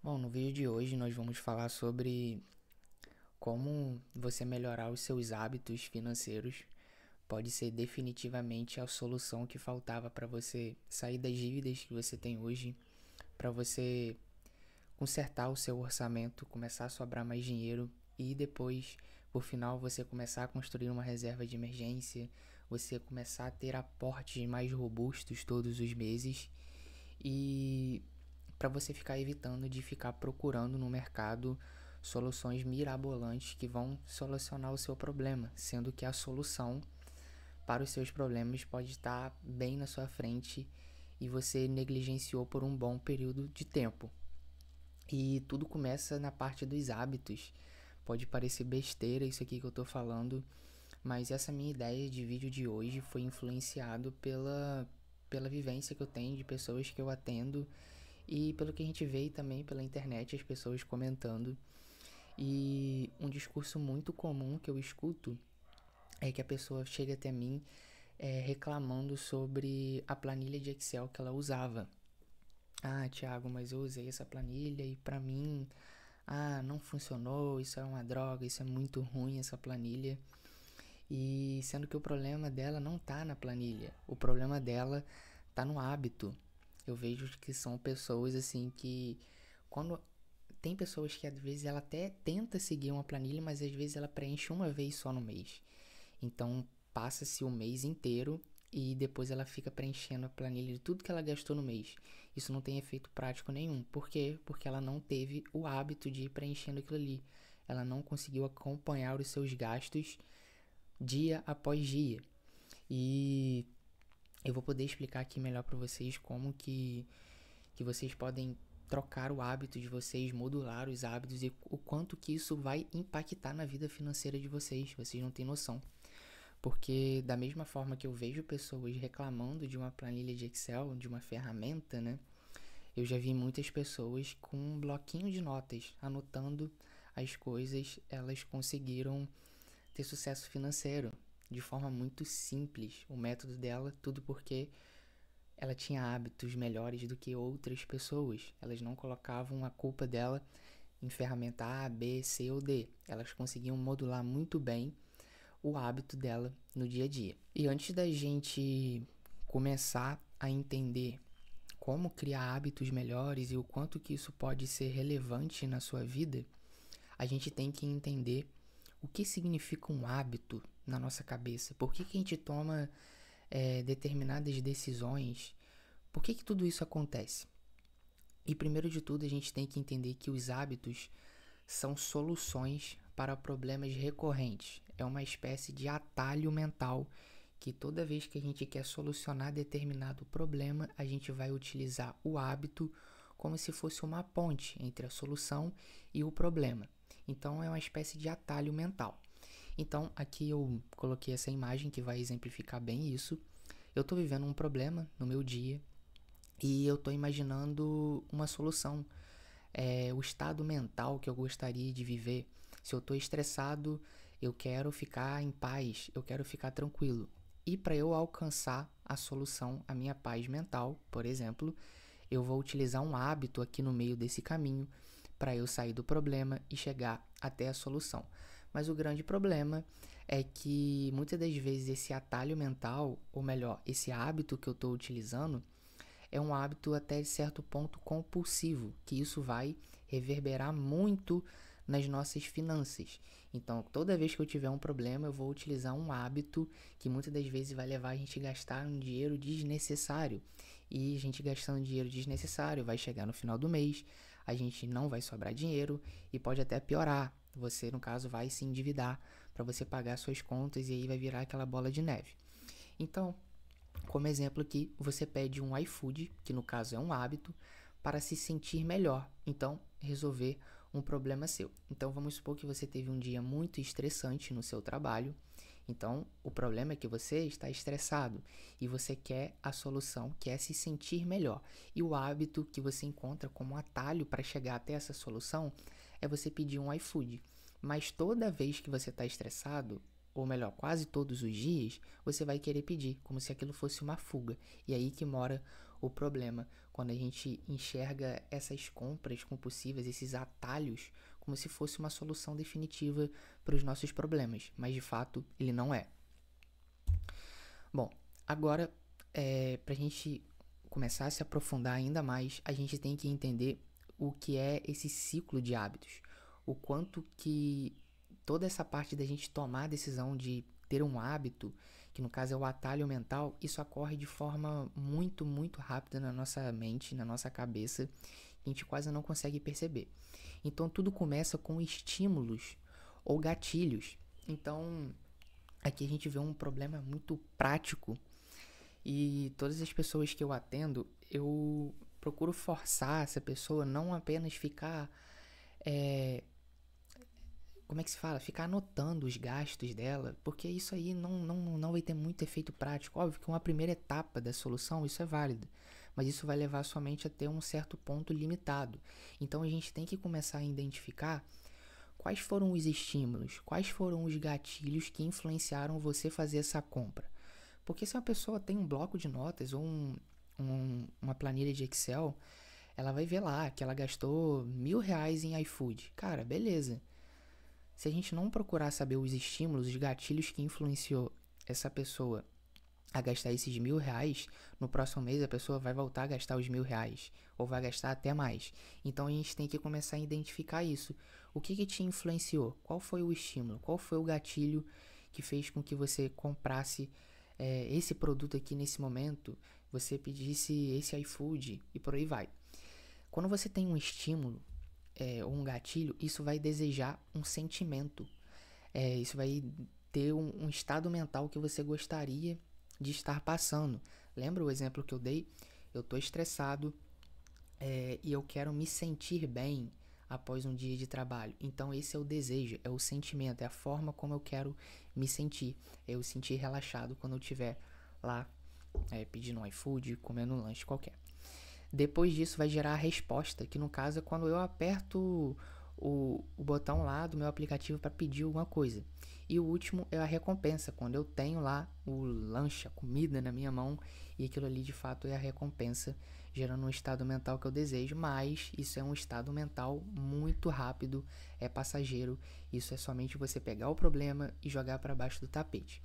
Bom, no vídeo de hoje nós vamos falar sobre como você melhorar os seus hábitos financeiros pode ser definitivamente a solução que faltava para você sair das dívidas que você tem hoje, para você consertar o seu orçamento, começar a sobrar mais dinheiro e depois, por final, você começar a construir uma reserva de emergência, você começar a ter aportes mais robustos todos os meses e para você ficar evitando de ficar procurando no mercado soluções mirabolantes que vão solucionar o seu problema, sendo que a solução para os seus problemas pode estar bem na sua frente e você negligenciou por um bom período de tempo. E tudo começa na parte dos hábitos. Pode parecer besteira isso aqui que eu tô falando, mas essa minha ideia de vídeo de hoje foi influenciado pela vivência que eu tenho de pessoas que eu atendo e pelo que a gente vê também pela internet, as pessoas comentando. E um discurso muito comum que eu escuto é que a pessoa chega até mim reclamando sobre a planilha de Excel que ela usava. Ah, Thiago, mas eu usei essa planilha e pra mim, não funcionou, isso é uma droga, isso é muito ruim essa planilha. E sendo que o problema dela não tá na planilha, o problema dela tá no hábito. Eu vejo que são pessoas assim que quando tem pessoas que às vezes ela até tenta seguir uma planilha, mas às vezes ela preenche uma vez só no mês. Então passa-se o mês inteiro e depois ela fica preenchendo a planilha de tudo que ela gastou no mês. Isso não tem efeito prático nenhum. Por quê? Porque ela não teve o hábito de ir preenchendo aquilo ali. Ela não conseguiu acompanhar os seus gastos dia após dia. E eu vou poder explicar aqui melhor para vocês como que vocês podem trocar o hábito de vocês, modular os hábitos e o quanto que isso vai impactar na vida financeira de vocês. Vocês não têm noção. Porque da mesma forma que eu vejo pessoas reclamando de uma planilha de Excel, de uma ferramenta, né? Eu já vi muitas pessoas com um bloquinho de notas, anotando as coisas, elas conseguiram ter sucesso financeiro de forma muito simples. O método dela, tudo porque ela tinha hábitos melhores do que outras pessoas. Elas não colocavam a culpa dela em ferramenta A, B, C ou D. Elas conseguiam modular muito bem o hábito dela no dia a dia. E antes da gente começar a entender como criar hábitos melhores e o quanto que isso pode ser relevante na sua vida, a gente tem que entender o que significa um hábito na nossa cabeça. Por que a gente toma determinadas decisões? Por que tudo isso acontece? E primeiro de tudo, a gente tem que entender que os hábitos são soluções para problemas recorrentes. É uma espécie de atalho mental que toda vez que a gente quer solucionar determinado problema, a gente vai utilizar o hábito como se fosse uma ponte entre a solução e o problema. Então é uma espécie de atalho mental. Então aqui eu coloquei essa imagem que vai exemplificar bem isso. Eu estou vivendo um problema no meu dia e eu estou imaginando uma solução. O estado mental que eu gostaria de viver. Se eu estou estressado, eu quero ficar em paz, eu quero ficar tranquilo. E para eu alcançar a solução, a minha paz mental, por exemplo, eu vou utilizar um hábito aqui no meio desse caminho para eu sair do problema e chegar até a solução. Mas o grande problema é que muitas das vezes esse atalho mental, ou melhor, esse hábito que eu estou utilizando, é um hábito até certo ponto compulsivo, que isso vai reverberar muito nas nossas finanças. Então, toda vez que eu tiver um problema, eu vou utilizar um hábito que muitas das vezes vai levar a gente a gastar um dinheiro desnecessário. E a gente gastando dinheiro desnecessário vai chegar no final do mês, a gente não vai sobrar dinheiro e pode até piorar. Você, no caso, vai se endividar para você pagar suas contas e aí vai virar aquela bola de neve. Então, como exemplo aqui, você pede um iFood, que no caso é um hábito, para se sentir melhor. Então, resolver um problema seu. Então, vamos supor que você teve um dia muito estressante no seu trabalho. Então, o problema é que você está estressado e você quer a solução, que é se sentir melhor. E o hábito que você encontra como atalho para chegar até essa solução é você pedir um iFood. Mas toda vez que você está estressado, ou melhor, quase todos os dias, você vai querer pedir, como se aquilo fosse uma fuga. E aí que mora o problema. quando a gente enxerga essas compras compulsivas, esses atalhos, como se fosse uma solução definitiva para os nossos problemas, mas de fato ele não é. Bom, agora, para a gente começar a se aprofundar ainda mais, a gente tem que entender o que é esse ciclo de hábitos, o quanto que toda essa parte da gente tomar a decisão de ter um hábito, que no caso é o atalho mental, isso ocorre de forma muito, muito rápida na nossa mente, na nossa cabeça, que a gente quase não consegue perceber. Então tudo começa com estímulos ou gatilhos. Então aqui a gente vê um problema muito prático e todas as pessoas que eu atendo, eu procuro forçar essa pessoa não apenas ficar, como é que se fala? Ficar anotando os gastos dela, porque isso aí não vai ter muito efeito prático. Óbvio que uma primeira etapa da solução, isso é válido, mas isso vai levar somente a ter um certo ponto limitado. Então a gente tem que começar a identificar quais foram os estímulos, quais foram os gatilhos que influenciaram você fazer essa compra. Porque se uma pessoa tem um bloco de notas ou uma planilha de Excel, ela vai ver lá que ela gastou R$ 1.000 em iFood. Cara, beleza. Se a gente não procurar saber os estímulos, os gatilhos que influenciou essa pessoa a gastar esses R$ 1.000, no próximo mês a pessoa vai voltar a gastar os R$ 1.000 ou vai gastar até mais. Então a gente tem que começar a identificar isso. O que te influenciou? Qual foi o estímulo? Qual foi o gatilho que fez com que você comprasse esse produto aqui nesse momento? Você pedisse esse iFood e por aí vai. Quando você tem um estímulo ou um gatilho, isso vai desejar um sentimento. Isso vai ter um estado mental que você gostaria de estar passando. Lembra o exemplo que eu dei? Eu estou estressado e eu quero me sentir bem após um dia de trabalho. Então esse é o desejo, é o sentimento, é a forma como eu quero me sentir. Eu sentir relaxado quando eu estiver lá pedindo um iFood, comendo um lanche qualquer. Depois disso vai gerar a resposta, que no caso é quando eu aperto o botão lá do meu aplicativo para pedir alguma coisa. E o último é a recompensa, quando eu tenho lá o lanche, a comida na minha mão, e aquilo ali de fato é a recompensa, gerando um estado mental que eu desejo, mas isso é um estado mental muito rápido, é passageiro, isso é somente você pegar o problema e jogar para baixo do tapete.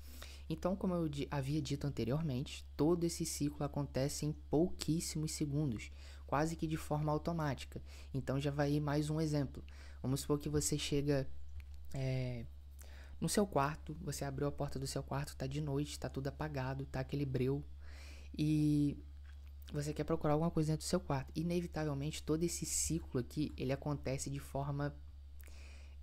Então, como eu havia dito anteriormente, todo esse ciclo acontece em pouquíssimos segundos, quase que de forma automática. Então já vai ir mais um exemplo. Vamos supor que você chega no seu quarto, você abriu a porta do seu quarto, tá de noite, tá tudo apagado, tá aquele breu, e você quer procurar alguma coisa dentro do seu quarto. Inevitavelmente, todo esse ciclo aqui, ele acontece de forma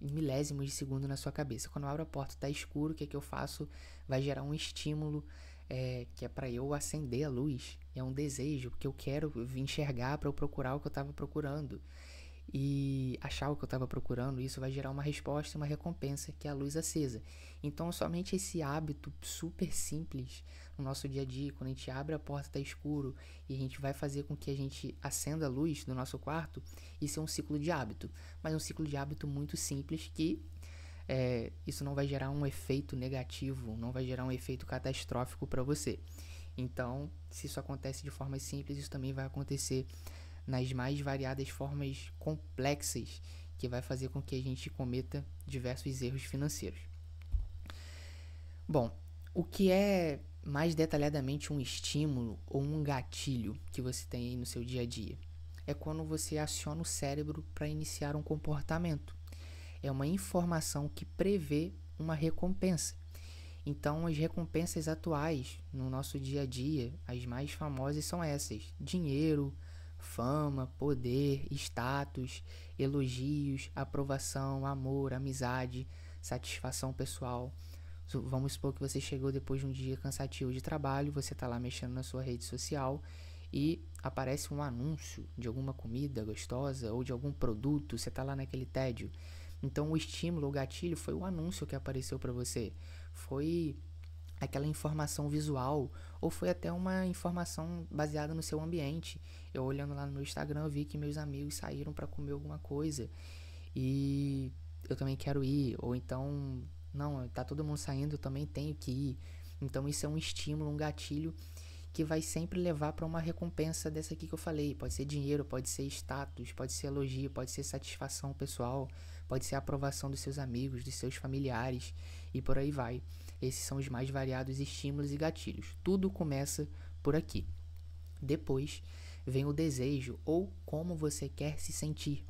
em milésimos de segundo na sua cabeça. Quando eu abro a porta, tá escuro, o que é que eu faço? Vai gerar um estímulo que é para eu acender a luz. É um desejo, porque eu quero enxergar para eu procurar o que eu estava procurando. E achar o que eu estava procurando, isso vai gerar uma resposta e uma recompensa, que é a luz acesa. Então, somente esse hábito super simples no nosso dia a dia, quando a gente abre a porta, tá escuro, e a gente vai fazer com que a gente acenda a luz do nosso quarto, isso é um ciclo de hábito. Mas é um ciclo de hábito muito simples que isso não vai gerar um efeito negativo, não vai gerar um efeito catastrófico para você. Então, se isso acontece de forma simples, isso também vai acontecer nas mais variadas formas complexas, que vai fazer com que a gente cometa diversos erros financeiros. Bom, o que é mais detalhadamente um estímulo ou um gatilho que você tem aí no seu dia a dia? É quando você aciona o cérebro para iniciar um comportamento. É uma informação que prevê uma recompensa. Então, as recompensas atuais no nosso dia a dia, as mais famosas são essas: dinheiro, fama, poder, status, elogios, aprovação, amor, amizade, satisfação pessoal. Vamos supor que você chegou depois de um dia cansativo de trabalho, você está lá mexendo na sua rede social e aparece um anúncio de alguma comida gostosa ou de algum produto, você está lá naquele tédio. Então o estímulo, o gatilho foi o anúncio que apareceu para você, foi aquela informação visual, ou foi até uma informação baseada no seu ambiente. Eu olhando lá no meu Instagram, eu vi que meus amigos saíram para comer alguma coisa e eu também quero ir, ou então, não, tá todo mundo saindo, eu também tenho que ir. Então isso é um estímulo, um gatilho que vai sempre levar para uma recompensa dessa aqui que eu falei. Pode ser dinheiro, pode ser status, pode ser elogio, pode ser satisfação pessoal, pode ser aprovação dos seus amigos, dos seus familiares e por aí vai. Esses são os mais variados estímulos e gatilhos. Tudo começa por aqui. Depois vem o desejo ou como você quer se sentir.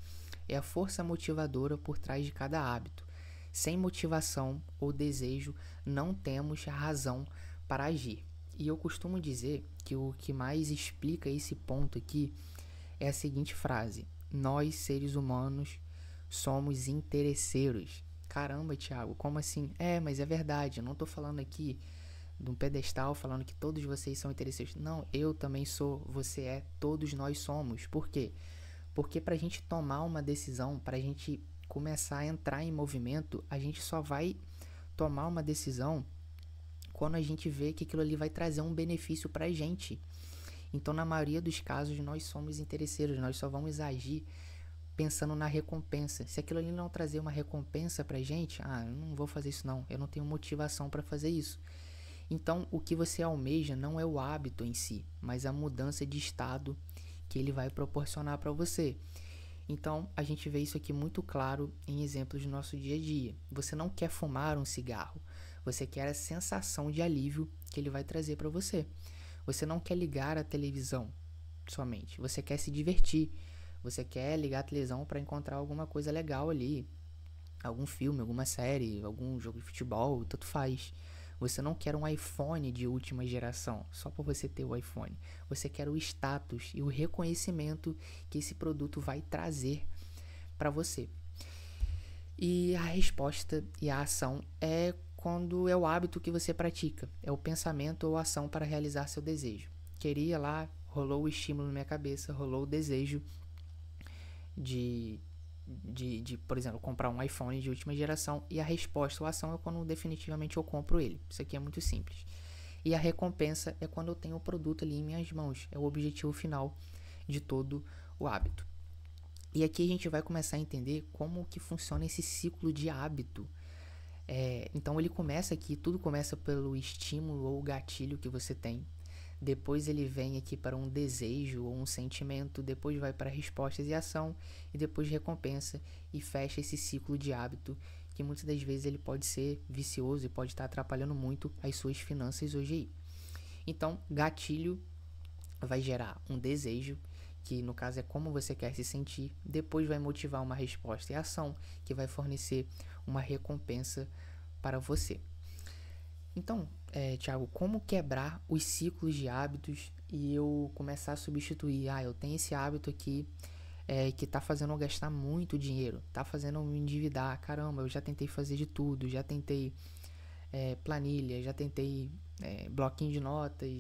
É a força motivadora por trás de cada hábito. Sem motivação ou desejo, não temos razão para agir. E eu costumo dizer que o que mais explica esse ponto aqui é a seguinte frase: nós, seres humanos, somos interesseiros. Caramba, Thiago, como assim? Mas é verdade, eu não tô falando aqui de um pedestal falando que todos vocês são interesseiros. Não, eu também sou, você é, todos nós somos. Por quê? Porque pra gente tomar uma decisão, pra gente começar a entrar em movimento, a gente só vai tomar uma decisão quando a gente vê que aquilo ali vai trazer um benefício pra gente. Então, na maioria dos casos, nós somos interesseiros, nós só vamos agir pensando na recompensa. Se aquilo ali não trazer uma recompensa pra gente, eu não vou fazer isso não, eu não tenho motivação pra fazer isso. Então, o que você almeja não é o hábito em si, mas a mudança de estado que ele vai proporcionar para você. Então, a gente vê isso aqui muito claro em exemplos do nosso dia a dia. Você não quer fumar um cigarro, você quer a sensação de alívio que ele vai trazer para você. Você não quer ligar a televisão somente, você quer se divertir. Você quer ligar a televisão para encontrar alguma coisa legal ali, algum filme, alguma série, algum jogo de futebol, tanto faz. Você não quer um iPhone de última geração só por você ter o iPhone. Você quer o status e o reconhecimento que esse produto vai trazer para você. E a resposta e a ação é quando é o hábito que você pratica. É o pensamento ou ação para realizar seu desejo. Queria lá, rolou o estímulo na minha cabeça, rolou o desejo de, por exemplo, comprar um iPhone de última geração, e a resposta ou ação é quando definitivamente eu compro ele. Isso aqui é muito simples. E a recompensa é quando eu tenho o produto ali em minhas mãos. É o objetivo final de todo o hábito. E aqui a gente vai começar a entender como que funciona esse ciclo de hábito. Então ele começa aqui, tudo começa pelo estímulo ou gatilho que você tem. Depois ele vem aqui para um desejo ou um sentimento, depois vai para respostas e ação, e depois recompensa, e fecha esse ciclo de hábito, que muitas das vezes ele pode ser vicioso e pode estar atrapalhando muito as suas finanças hoje aí. Então, gatilho vai gerar um desejo, que no caso é como você quer se sentir, depois vai motivar uma resposta e ação, que vai fornecer uma recompensa para você. Então, Thiago, como quebrar os ciclos de hábitos e eu começar a substituir? Eu tenho esse hábito aqui que tá fazendo eu gastar muito dinheiro, tá fazendo eu me endividar. Caramba, eu já tentei fazer de tudo, já tentei planilha, já tentei bloquinho de notas,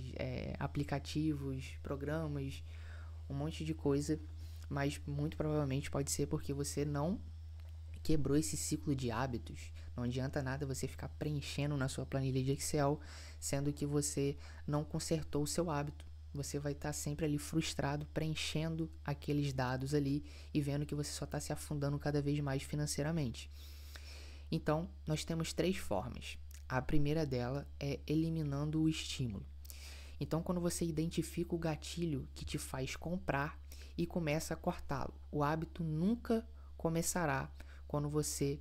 aplicativos, programas, um monte de coisa, mas muito provavelmente pode ser porque você não quebrou esse ciclo de hábitos. Não adianta nada você ficar preenchendo na sua planilha de Excel, sendo que você não consertou o seu hábito. Você vai estar sempre ali frustrado, preenchendo aqueles dados ali e vendo que você só está se afundando cada vez mais financeiramente. Então, nós temos 3 formas. A primeira dela é eliminando o estímulo. Então, quando você identifica o gatilho que te faz comprar e começa a cortá-lo, o hábito nunca começará quando você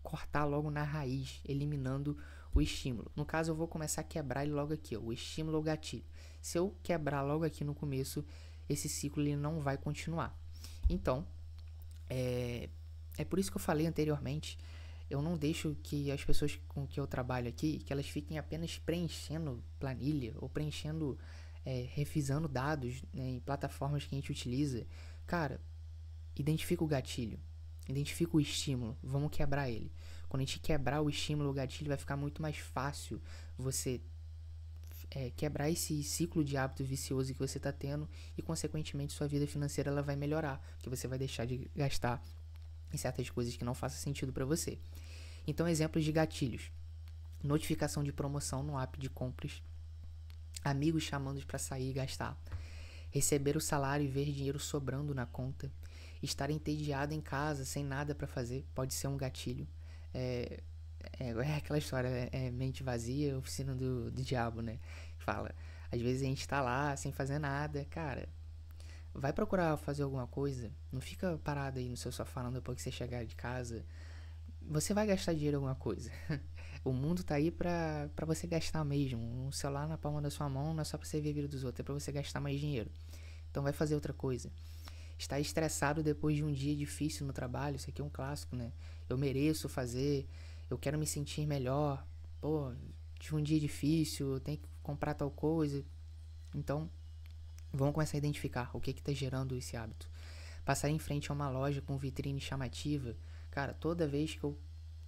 cortar logo na raiz, eliminando o estímulo. No caso, eu vou começar a quebrar ele logo aqui, o estímulo ou gatilho. Se eu quebrar logo aqui no começo, esse ciclo ele não vai continuar. Então, é por isso que eu falei anteriormente, eu não deixo que as pessoas com que eu trabalho aqui, que elas fiquem apenas preenchendo planilha ou preenchendo, revisando dados, né, em plataformas que a gente utiliza. Cara, identifica o gatilho. Identifica o estímulo, vamos quebrar ele. Quando a gente quebrar o estímulo, o gatilho, vai ficar muito mais fácil você quebrar esse ciclo de hábito vicioso que você está tendo e, consequentemente, sua vida financeira ela vai melhorar, porque você vai deixar de gastar em certas coisas que não façam sentido para você. Então, exemplos de gatilhos: notificação de promoção no app de compras, amigos chamando para sair e gastar, receber o salário e ver dinheiro sobrando na conta, estar entediado em casa sem nada para fazer, pode ser um gatilho. É aquela história, mente vazia, oficina do diabo, né? Fala, Às vezes a gente tá lá sem fazer nada, cara. Vai procurar fazer alguma coisa. Não fica parado aí no seu sofá não depois que você chegar de casa. Você vai gastar dinheiro em alguma coisa. O mundo tá aí pra você gastar mesmo. Um celular na palma da sua mão não é só pra você ver a vida dos outros, é pra você gastar mais dinheiro. Então vai fazer outra coisa. Estar estressado depois de um dia difícil no trabalho, isso aqui é um clássico, né? Eu mereço fazer, eu quero me sentir melhor. Pô, tive um dia difícil, eu tenho que comprar tal coisa. Então, vamos começar a identificar o que está gerando esse hábito. Passar em frente a uma loja com vitrine chamativa. Cara, toda vez que eu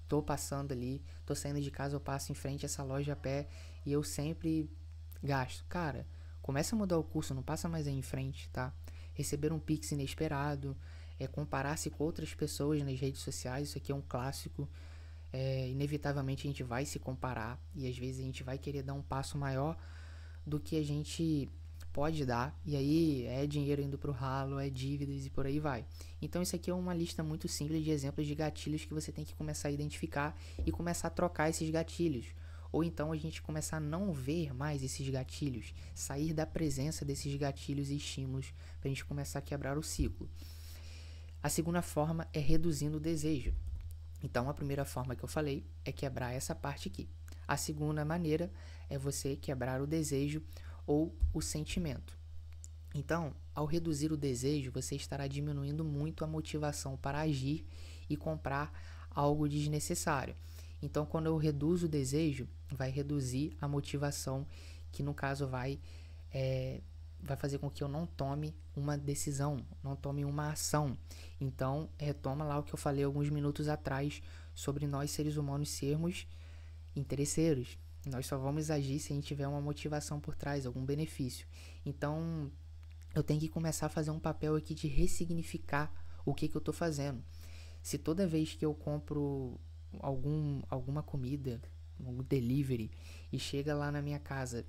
tô passando ali, tô saindo de casa, eu passo em frente a essa loja a pé e eu sempre gasto. Cara, começa a mudar o curso, não passa mais aí em frente, tá? Receber um Pix inesperado, comparar-se com outras pessoas nas redes sociais, isso aqui é um clássico. Inevitavelmente a gente vai se comparar e às vezes a gente vai querer dar um passo maior do que a gente pode dar, e aí é dinheiro indo pro ralo, é dívidas e por aí vai. Então isso aqui é uma lista muito simples de exemplos de gatilhos que você tem que começar a identificar e começar a trocar esses gatilhos. Ou então a gente começar a não ver mais esses gatilhos, sair da presença desses gatilhos e estímulos para a gente começar a quebrar o ciclo. A segunda forma é reduzindo o desejo. Então a primeira forma que eu falei é quebrar essa parte aqui. A segunda maneira é você quebrar o desejo ou o sentimento. Então, ao reduzir o desejo, você estará diminuindo muito a motivação para agir e comprar algo desnecessário. Então, quando eu reduzo o desejo, vai reduzir a motivação, que no caso vai fazer com que eu não tome uma decisão, não tome uma ação. Então, retoma lá o que eu falei alguns minutos atrás sobre nós seres humanos sermos interesseiros. Nós só vamos agir se a gente tiver uma motivação por trás, algum benefício. Então, eu tenho que começar a fazer um papel aqui de ressignificar o que eu estou fazendo. Se toda vez que eu compro alguma comida, um delivery, e chega lá na minha casa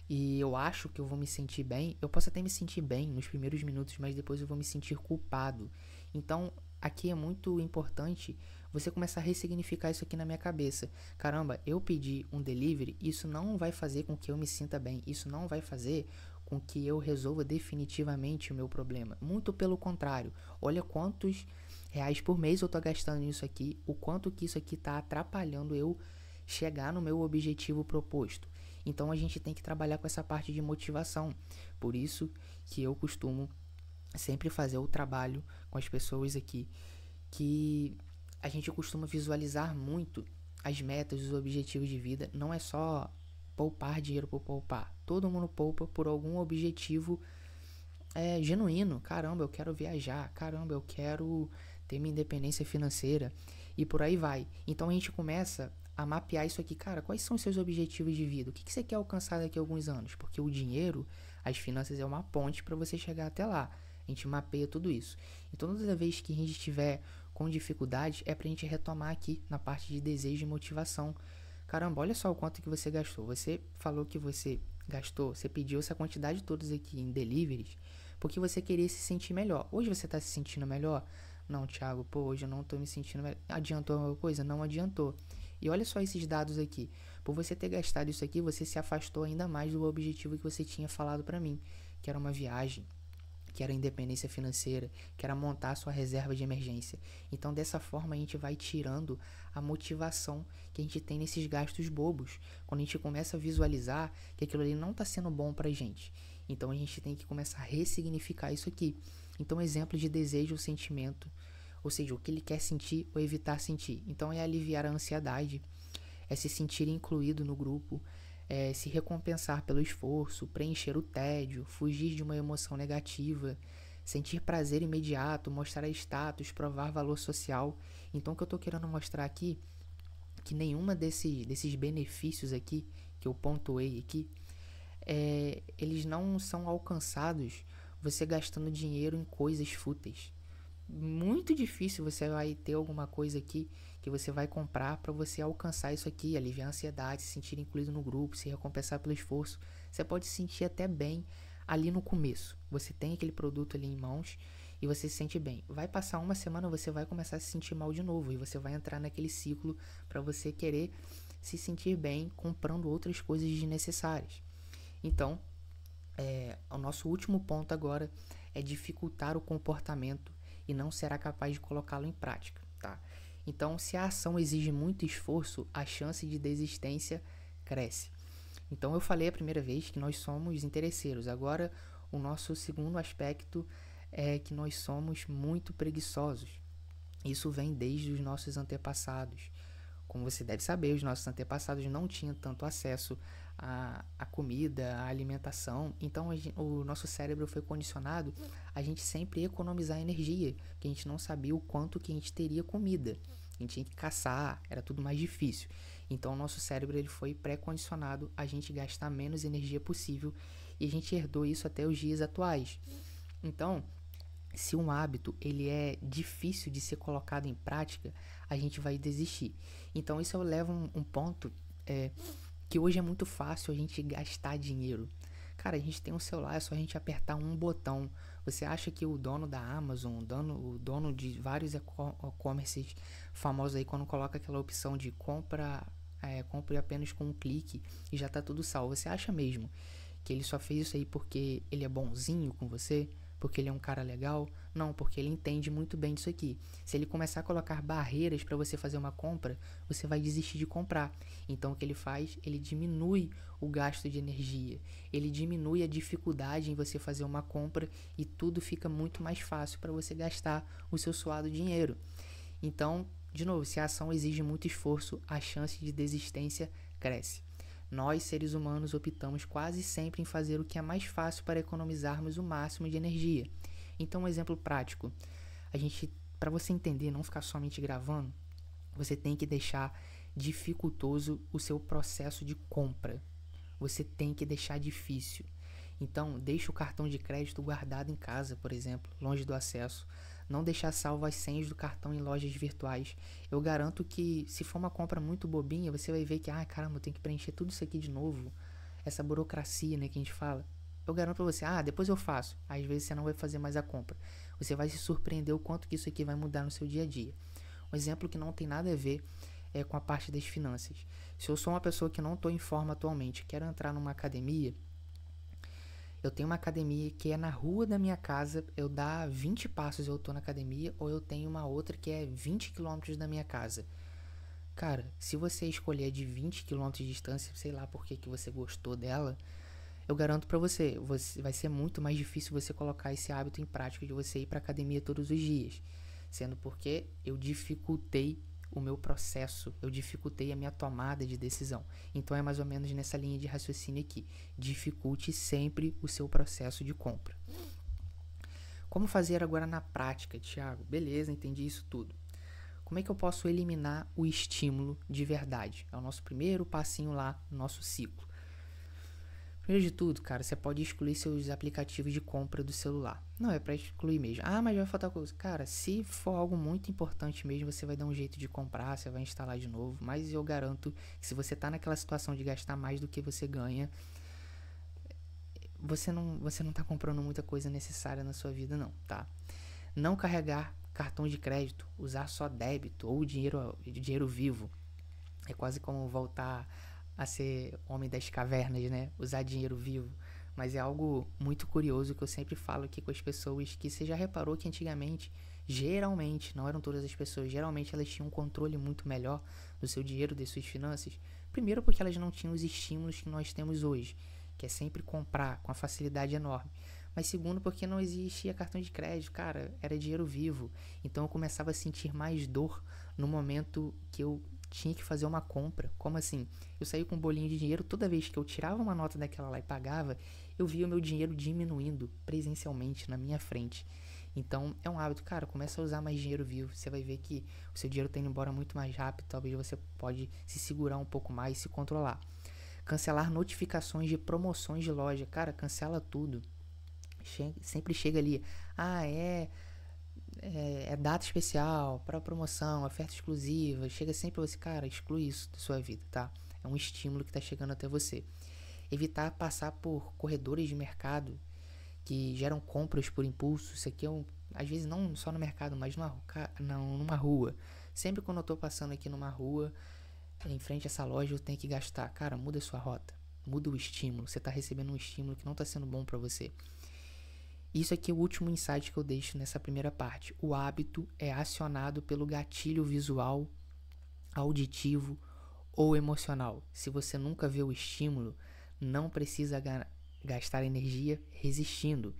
e eu acho que eu vou me sentir bem, eu posso até me sentir bem nos primeiros minutos, mas depois eu vou me sentir culpado. Então, aqui é muito importante você começar a ressignificar isso aqui na minha cabeça. Caramba, eu pedi um delivery, isso não vai fazer com que eu me sinta bem, isso não vai fazer com que eu resolva definitivamente o meu problema. Muito pelo contrário, olha quantos reais por mês eu tô gastando nisso aqui, o quanto que isso aqui tá atrapalhando eu chegar no meu objetivo proposto. Então a gente tem que trabalhar com essa parte de motivação. Por isso que eu costumo sempre fazer o trabalho com as pessoas aqui, que a gente costuma visualizar muito as metas, os objetivos de vida. Não é só poupar dinheiro por poupar. Todo mundo poupa por algum objetivo genuíno. Caramba, eu quero viajar. Caramba, eu quero ter minha independência financeira. E por aí vai. Então a gente começa a mapear isso aqui. Cara, quais são os seus objetivos de vida? O que você quer alcançar daqui a alguns anos? Porque o dinheiro, as finanças é uma ponte para você chegar até lá. A gente mapeia tudo isso. Então toda vez que a gente estiver com dificuldade, é pra gente retomar aqui na parte de desejo e motivação. Caramba, olha só o quanto que você gastou. Você falou que você gastou, você pediu essa quantidade toda aqui em deliveries, porque você queria se sentir melhor. Hoje você tá se sentindo melhor? Não, Thiago, pô, hoje eu não tô me sentindo melhor. Adiantou alguma coisa? Não adiantou. E olha só esses dados aqui. Por você ter gastado isso aqui, você se afastou ainda mais do objetivo que você tinha falado pra mim, que era uma viagem, que era independência financeira, que era montar a sua reserva de emergência. Então, dessa forma, a gente vai tirando a motivação que a gente tem nesses gastos bobos. Quando a gente começa a visualizar que aquilo ali não está sendo bom pra gente. Então, a gente tem que começar a ressignificar isso aqui. Então, exemplo de desejo ou sentimento, ou seja, o que ele quer sentir ou evitar sentir. Então, é aliviar a ansiedade, é se sentir incluído no grupo, se recompensar pelo esforço, preencher o tédio, fugir de uma emoção negativa, sentir prazer imediato, mostrar status, provar valor social. Então o que eu estou querendo mostrar aqui, que nenhuma desses benefícios aqui, que eu pontuei aqui, eles não são alcançados você gastando dinheiro em coisas fúteis. Muito difícil você vai ter alguma coisa aqui que você vai comprar para você alcançar isso aqui, aliviar a ansiedade, se sentir incluído no grupo, se recompensar pelo esforço. Você pode se sentir até bem ali no começo. Você tem aquele produto ali em mãos e você se sente bem. Vai passar uma semana, você vai começar a se sentir mal de novo e você vai entrar naquele ciclo para você querer se sentir bem comprando outras coisas desnecessárias. Então, O nosso último ponto agora é dificultar o comportamento e não será capaz de colocá-lo em prática, tá? Então, se a ação exige muito esforço, a chance de desistência cresce. Então, eu falei a primeira vez que nós somos interesseiros. Agora, o nosso segundo aspecto é que nós somos muito preguiçosos. Isso vem desde os nossos antepassados. Como você deve saber, os nossos antepassados não tinham tanto acesso à comida, à alimentação. Então, o nosso cérebro foi condicionado a gente sempre economizar energia, porque a gente não sabia o quanto que a gente teria comida. A gente tinha que caçar, era tudo mais difícil. Então, o nosso cérebro ele foi pré-condicionado a gente gastar menos energia possível e a gente herdou isso até os dias atuais. Então, se um hábito ele é difícil de ser colocado em prática, a gente vai desistir. Então isso leva um ponto que hoje é muito fácil a gente gastar dinheiro. Cara, a gente tem um celular, é só a gente apertar um botão. Você acha que o dono da Amazon, o dono de vários e-commerces famosos aí, quando coloca aquela opção de compre apenas com um clique e já tá tudo salvo, você acha mesmo que ele só fez isso aí porque ele é bonzinho com você? Porque ele é um cara legal? Não, porque ele entende muito bem disso aqui. Se ele começar a colocar barreiras para você fazer uma compra, você vai desistir de comprar. Então o que ele faz? Ele diminui o gasto de energia, ele diminui a dificuldade em você fazer uma compra e tudo fica muito mais fácil para você gastar o seu suado dinheiro. Então, de novo, se a ação exige muito esforço, a chance de desistência cresce. Nós, seres humanos, optamos quase sempre em fazer o que é mais fácil para economizarmos o máximo de energia. Então, um exemplo prático. Para você entender, não ficar somente gravando, você tem que deixar dificultoso o seu processo de compra. Você tem que deixar difícil. Então, deixe o cartão de crédito guardado em casa, por exemplo, longe do acesso. Não deixar salvo as senhas do cartão em lojas virtuais. Eu garanto que se for uma compra muito bobinha, você vai ver que, caramba, eu tenho que preencher tudo isso aqui de novo. Essa burocracia, né, que a gente fala. Eu garanto pra você, depois eu faço. Às vezes você não vai fazer mais a compra. Você vai se surpreender o quanto que isso aqui vai mudar no seu dia a dia. Um exemplo que não tem nada a ver com a parte das finanças. Se eu sou uma pessoa que não estou em forma atualmente, quero entrar numa academia, eu tenho uma academia que é na rua da minha casa, eu dá 20 passos eu tô na academia, ou eu tenho uma outra que é 20 quilômetros da minha casa. Cara, se você escolher de 20 quilômetros de distância, sei lá por que você gostou dela, eu garanto pra você, vai ser muito mais difícil você colocar esse hábito em prática de você ir pra academia todos os dias. Sendo porque eu dificultei o meu processo, eu dificultei a minha tomada de decisão. Então é mais ou menos nessa linha de raciocínio aqui. Dificulte sempre o seu processo de compra. Como fazer agora na prática, Thiago? Beleza, entendi isso tudo. Como é que eu posso eliminar o estímulo de verdade? É o nosso primeiro passinho lá no nosso ciclo. Primeiro de tudo, cara, você pode excluir seus aplicativos de compra do celular. Não, é pra excluir mesmo. Mas vai faltar coisa. Cara, se for algo muito importante mesmo, você vai dar um jeito de comprar, você vai instalar de novo. Mas eu garanto que se você tá naquela situação de gastar mais do que você ganha, você não tá comprando muita coisa necessária na sua vida não, tá? Não carregar cartão de crédito, usar só débito ou dinheiro vivo. É quase como voltar a ser homem das cavernas, né? Usar dinheiro vivo. Mas é algo muito curioso que eu sempre falo aqui com as pessoas, que você já reparou que antigamente, geralmente, não eram todas as pessoas, geralmente elas tinham um controle muito melhor do seu dinheiro, das suas finanças. Primeiro porque elas não tinham os estímulos que nós temos hoje, que é sempre comprar com uma facilidade enorme. Mas segundo porque não existia cartão de crédito, cara, era dinheiro vivo. Então eu começava a sentir mais dor no momento que eu tinha que fazer uma compra. Como assim? Eu saí com um bolinho de dinheiro, toda vez que eu tirava uma nota daquela lá e pagava, eu via o meu dinheiro diminuindo presencialmente na minha frente. Então é um hábito, cara, começa a usar mais dinheiro vivo, você vai ver que o seu dinheiro tá indo embora muito mais rápido, talvez você pode se segurar um pouco mais e se controlar. Cancelar notificações de promoções de loja, cara, cancela tudo. Sempre chega ali, é data especial, para promoção, oferta exclusiva, chega sempre você, cara, exclui isso da sua vida, tá? É um estímulo que tá chegando até você. Evitar passar por corredores de mercado que geram compras por impulso. Isso aqui às vezes não só no mercado, mas numa rua. Sempre quando eu tô passando aqui numa rua, em frente a essa loja, eu tenho que gastar. Cara, muda a sua rota. Muda o estímulo. Você está recebendo um estímulo que não está sendo bom para você. Isso aqui é o último insight que eu deixo nessa primeira parte. O hábito é acionado pelo gatilho visual, auditivo ou emocional. Se você nunca vê o estímulo, não precisa gastar energia resistindo.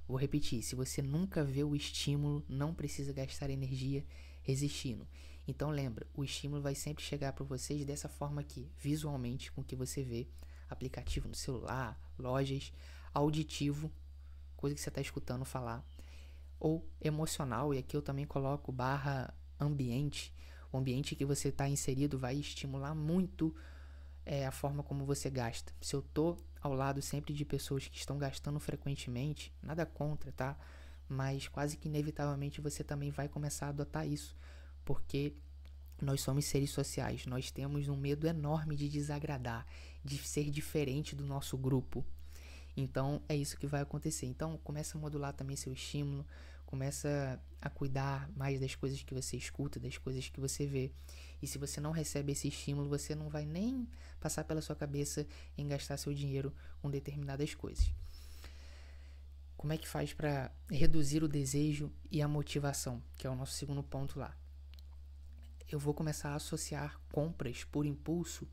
Vou repetir, se você nunca vê o estímulo, não precisa gastar energia resistindo. Então lembra, o estímulo vai sempre chegar para vocês dessa forma aqui, visualmente, com o que você vê, aplicativo no celular, lojas, auditivo, coisa que você está escutando falar, ou emocional, e aqui eu também coloco /ambiente. O ambiente que você está inserido vai estimular muito a forma como você gasta. Se eu tô ao lado sempre de pessoas que estão gastando frequentemente, nada contra, tá? Mas quase que inevitavelmente você também vai começar a adotar isso, porque nós somos seres sociais, nós temos um medo enorme de desagradar, de ser diferente do nosso grupo. Então é isso que vai acontecer. Então começa a modular também seu estímulo, começa a cuidar mais das coisas que você escuta, das coisas que você vê. E se você não recebe esse estímulo, você não vai nem passar pela sua cabeça em gastar seu dinheiro com determinadas coisas. Como é que faz para reduzir o desejo e a motivação, que é o nosso segundo ponto lá? Eu vou começar a associar compras por impulso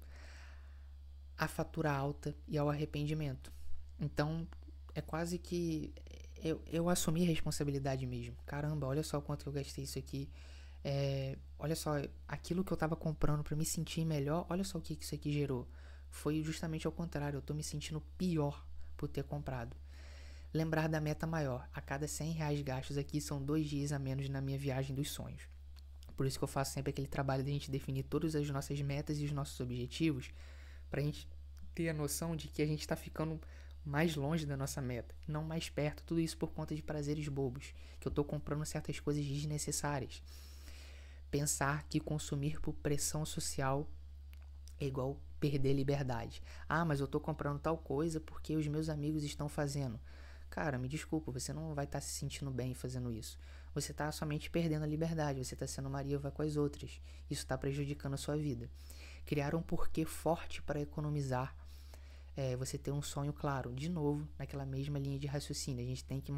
à fatura alta e ao arrependimento. Então, é quase que eu assumi a responsabilidade mesmo. Caramba, olha só quanto eu gastei isso aqui. Olha só, aquilo que eu tava comprando para me sentir melhor, olha só o que isso aqui gerou. Foi justamente ao contrário, eu tô me sentindo pior por ter comprado. Lembrar da meta maior. A cada R$100 gastos aqui são 2 dias a menos na minha viagem dos sonhos. Por isso que eu faço sempre aquele trabalho de a gente definir todas as nossas metas e os nossos objetivos, pra gente ter a noção de que a gente tá ficando mais longe da nossa meta, não mais perto. Tudo isso por conta de prazeres bobos, que eu tô comprando certas coisas desnecessárias. Pensar que consumir por pressão social é igual perder liberdade. Ah, mas eu tô comprando tal coisa porque os meus amigos estão fazendo. Cara, me desculpa, você não vai estar se sentindo bem fazendo isso. Você está somente perdendo a liberdade, você está sendo Maria com as outras. Isso está prejudicando a sua vida. Criar um porquê forte para economizar. Você ter um sonho claro. De novo, naquela mesma linha de raciocínio. A gente tem que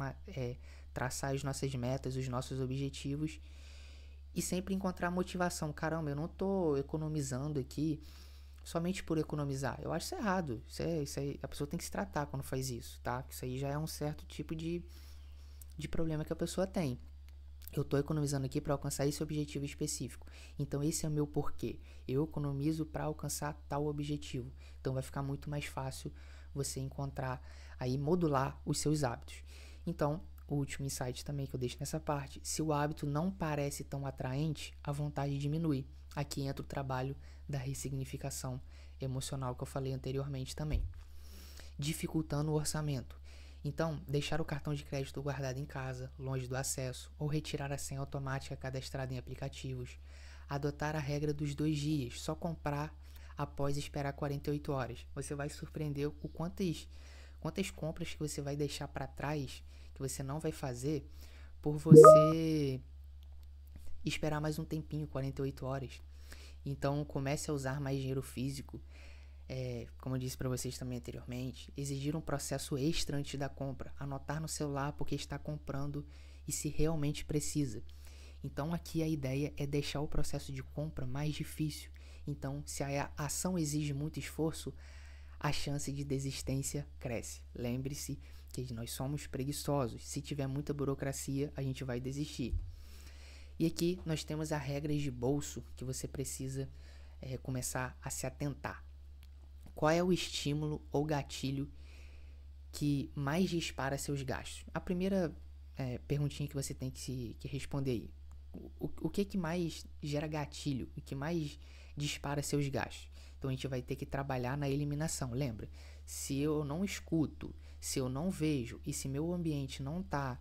traçar as nossas metas, os nossos objetivos e sempre encontrar motivação. Caramba, eu não estou economizando aqui somente por economizar. Eu acho isso errado. Isso aí, a pessoa tem que se tratar quando faz isso, tá? Isso aí já é um certo tipo de problema que a pessoa tem. Eu estou economizando aqui para alcançar esse objetivo específico. Então esse é o meu porquê. Eu economizo para alcançar tal objetivo. Então vai ficar muito mais fácil você encontrar, aí modular os seus hábitos. Então, o último insight também que eu deixo nessa parte. Se o hábito não parece tão atraente, a vontade diminui. Aqui entra o trabalho da ressignificação emocional que eu falei anteriormente também. Dificultando o orçamento. Então, deixar o cartão de crédito guardado em casa, longe do acesso, ou retirar a senha automática cadastrada em aplicativos. Adotar a regra dos 2 dias, só comprar após esperar 48 horas. Você vai surpreender o quantas compras que você vai deixar para trás, que você não vai fazer, por você esperar mais um tempinho, 48 horas. Então, comece a usar mais dinheiro físico. Como eu disse para vocês também anteriormente, exigir um processo extra antes da compra, anotar no celular porque está comprando e se realmente precisa. Então aqui a ideia é deixar o processo de compra mais difícil. Então, se a ação exige muito esforço, a chance de desistência cresce. Lembre-se que nós somos preguiçosos. Se tiver muita burocracia, a gente vai desistir. E aqui nós temos as regras de bolso que você precisa começar a se atentar. Qual é o estímulo ou gatilho que mais dispara seus gastos? A primeira perguntinha que você tem que responder aí. O que mais gera gatilho? O que mais dispara seus gastos? Então a gente vai ter que trabalhar na eliminação. Lembra? Se eu não escuto, se eu não vejo e se meu ambiente não está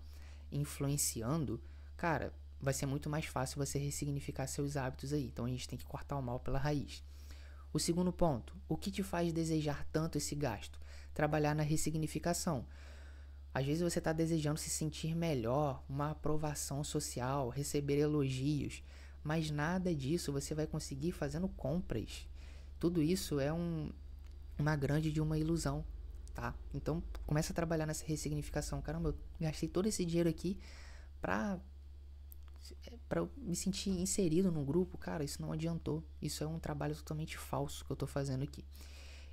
influenciando, cara, vai ser muito mais fácil você ressignificar seus hábitos aí. Então a gente tem que cortar o mal pela raiz. O segundo ponto, o que te faz desejar tanto esse gasto? Trabalhar na ressignificação. Às vezes você está desejando se sentir melhor, uma aprovação social, receber elogios, mas nada disso você vai conseguir fazendo compras. Tudo isso é um uma grande de uma ilusão, tá? Então, começa a trabalhar nessa ressignificação. Caramba, eu gastei todo esse dinheiro aqui pra, pra eu me sentir inserido num grupo. Cara, isso não adiantou. Isso é um trabalho totalmente falso que eu tô fazendo aqui.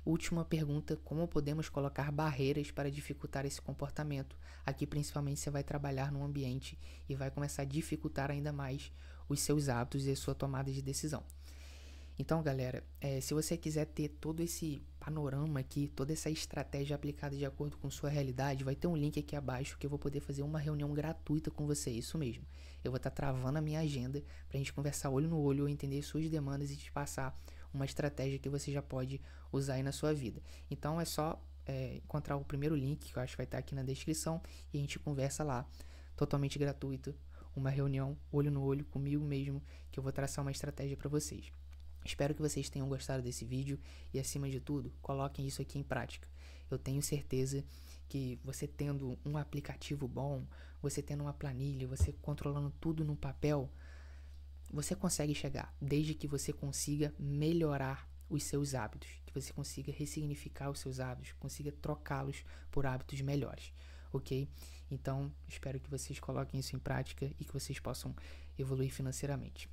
Última pergunta: como podemos colocar barreiras para dificultar esse comportamento? Aqui principalmente você vai trabalhar num ambiente e vai começar a dificultar ainda mais os seus hábitos e a sua tomada de decisão. Então, galera, se você quiser ter todo esse panorama aqui, toda essa estratégia aplicada de acordo com sua realidade, vai ter um link aqui abaixo que eu vou poder fazer uma reunião gratuita com você, isso mesmo. Eu vou estar travando a minha agenda pra gente conversar olho no olho, eu entender suas demandas e te passar uma estratégia que você já pode usar aí na sua vida. Então é só encontrar o primeiro link, que eu acho que vai estar aqui na descrição, e a gente conversa lá, totalmente gratuito, uma reunião olho no olho comigo mesmo, que eu vou traçar uma estratégia para vocês. Espero que vocês tenham gostado desse vídeo e, acima de tudo, coloquem isso aqui em prática. Eu tenho certeza que você tendo um aplicativo bom, você tendo uma planilha, você controlando tudo no papel, você consegue chegar, desde que você consiga melhorar os seus hábitos, que você consiga ressignificar os seus hábitos, consiga trocá-los por hábitos melhores, ok? Então, espero que vocês coloquem isso em prática e que vocês possam evoluir financeiramente.